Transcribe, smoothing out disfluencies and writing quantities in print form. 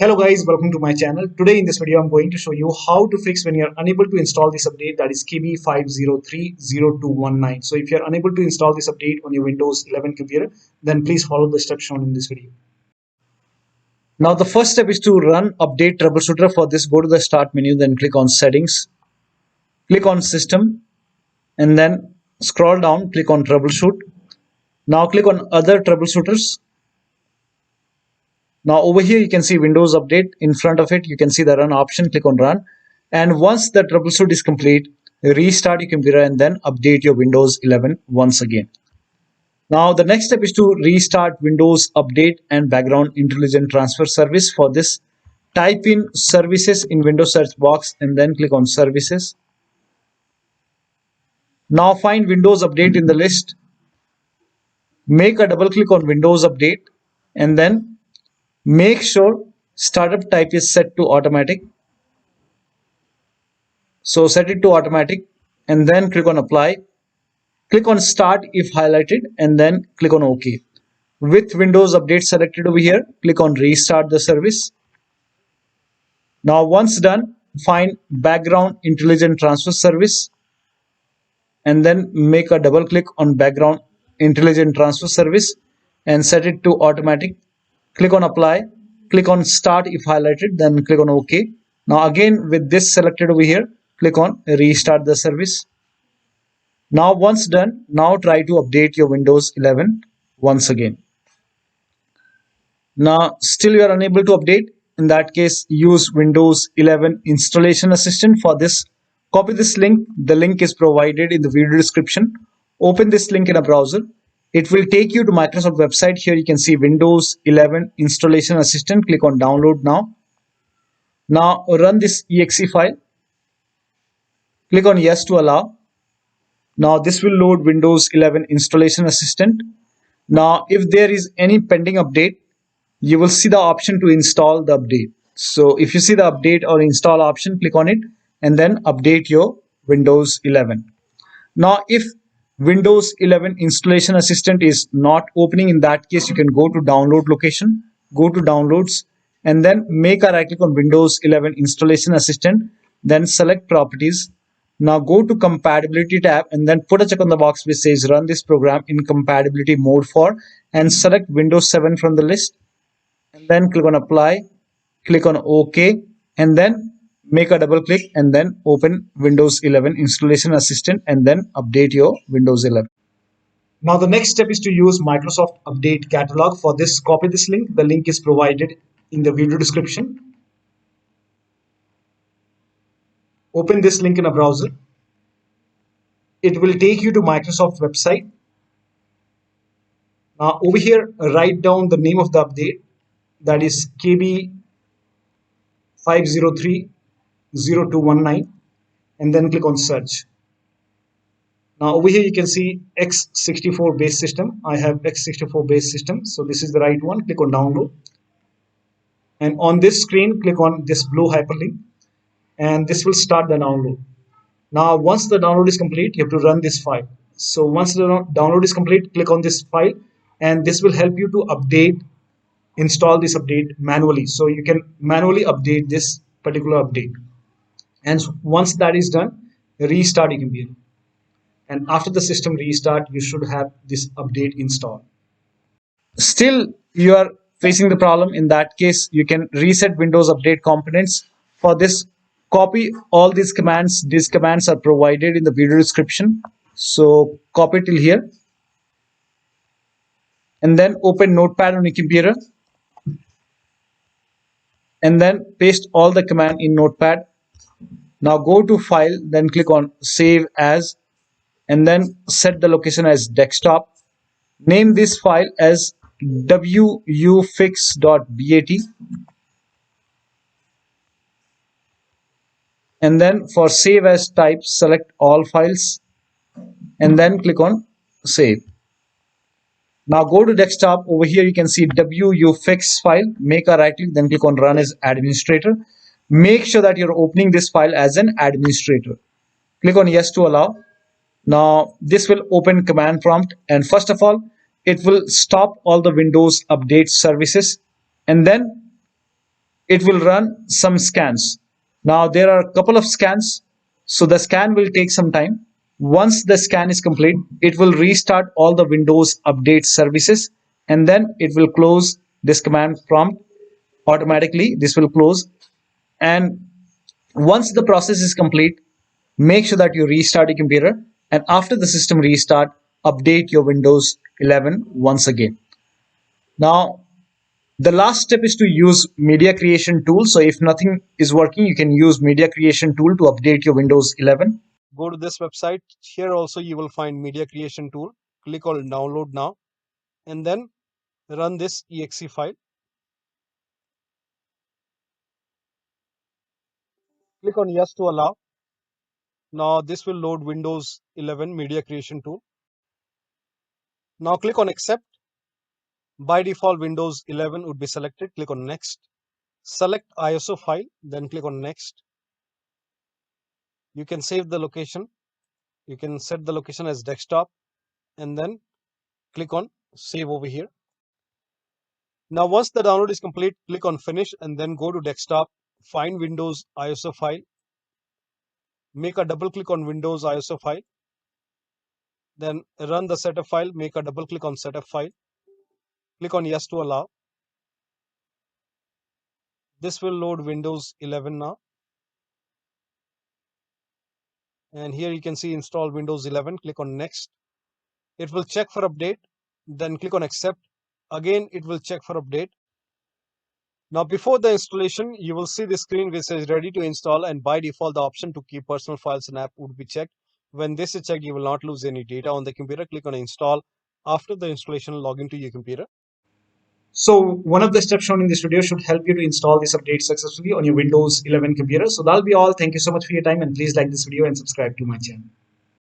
Hello guys, welcome to my channel. Today in this video I'm going to show you how to fix when you're unable to install this update, that is KB5030219. So if you're unable to install this update on your Windows 11 computer, then please follow the steps shown in this video. Now the first step is to run update troubleshooter. For this, go to the start menu, then click on settings, click on system, and then scroll down, click on troubleshoot. Now click on other troubleshooters. Now over here you can see Windows Update. In front of it you can see the run option. Click on run, and once the troubleshoot is complete, restart your computer and then update your Windows 11 once again. Now the next step is to restart Windows Update and Background Intelligent Transfer Service. For this, type in services in Windows search box and then click on services. Now find Windows Update in the list. Make a double click on Windows Update and then make sure startup type is set to automatic. So set it to automatic and then click on apply. Click on start if highlighted and then click on OK. With Windows Update selected over here, click on restart the service. Now once done, find Background Intelligent Transfer Service and then make a double click on Background Intelligent Transfer Service and set it to automatic. Click on apply, click on start if highlighted, then click on OK. Now again with this selected over here, click on restart the service. Now once done, now try to update your Windows 11 once again. Now still you are unable to update. In that case, use Windows 11 Installation Assistant. For this, copy this link. The link is provided in the video description. Open this link in a browser. It will take you to Microsoft website. Here you can see Windows 11 Installation Assistant. Click on download now. Now run this exe file. Click on yes to allow. Now this will load Windows 11 Installation Assistant. Now if there is any pending update, you will see the option to install the update. So if you see the update or install option, click on it and then update your Windows 11. Now if Windows 11 Installation Assistant is not opening, in that case you can go to download location, go to downloads and then make a right click on Windows 11 Installation Assistant, then select properties. Now go to compatibility tab and then put a check on the box which says run this program in compatibility mode for, and select Windows 7 from the list and then click on apply, click on OK and then make a double click and then open Windows 11 Installation Assistant and then update your Windows 11. Now the next step is to use Microsoft Update Catalog. For this, copy this link. The link is provided in the video description. Open this link in a browser. It will take you to Microsoft website. Now over here, write down the name of the update, that is KB5030219, and then click on search. Now over here you can see x64 base system. I have x64 base system, so this is the right one. Click on download, and on this screen click on this blue hyperlink and this will start the download. Now once the download is complete, you have to run this file. So once the download is complete, click on this file and this will help you to install this update manually. So you can manually update this particular update, and once that is done, restart your computer, and after the system restart you should have this update installed. Still you are facing the problem, in that case you can reset Windows Update components. For this, copy all these commands. These commands are provided in the video description, so copy till here and then open Notepad on your computer and then paste all the command in Notepad. Now go to file, then click on save as and then set the location as desktop. Name this file as wuauserv.bat and then for save as type, select all files and then click on save. Now go to desktop. Over here you can see wuauserv file. Make a right click, then click on run as administrator. Make sure that you're opening this file as an administrator. Click on yes to allow. Now this will open command prompt, and first of all it will stop all the Windows update services and then it will run some scans. Now there are a couple of scans, so the scan will take some time. Once the scan is complete, it will restart all the Windows update services, and then it will close this command prompt automatically. This will close, and once the process is complete, make sure that you restart your computer, and after the system restart, update your Windows 11 once again. Now the last step is to use media creation tool. So if nothing is working, you can use media creation tool to update your Windows 11. Go to this website. Here also you will find media creation tool. Click on download now and then run this exe file. Click on yes to allow. Now this will load Windows 11 media creation tool. Now click on accept. By default Windows 11 would be selected. Click on next. Select ISO file, then click on next. You can save the location. You can set the location as desktop and then click on save over here. Now once the download is complete, click on finish and then go to desktop, find Windows ISO file, make a double click on Windows ISO file, then run the setup file, make a double click on setup file, click on yes to allow. This will load Windows 11 now. And here you can see install Windows 11, click on next. It will check for update, then click on accept. Again, it will check for update. Now before the installation, you will see the screen which says ready to install, and by default the option to keep personal files and app would be checked. When this is checked, you will not lose any data on the computer. Click on install. After the installation, log into your computer. So one of the steps shown in this video should help you to install this update successfully on your Windows 11 computer. So that'll be all. Thank you so much for your time, and please like this video and subscribe to my channel.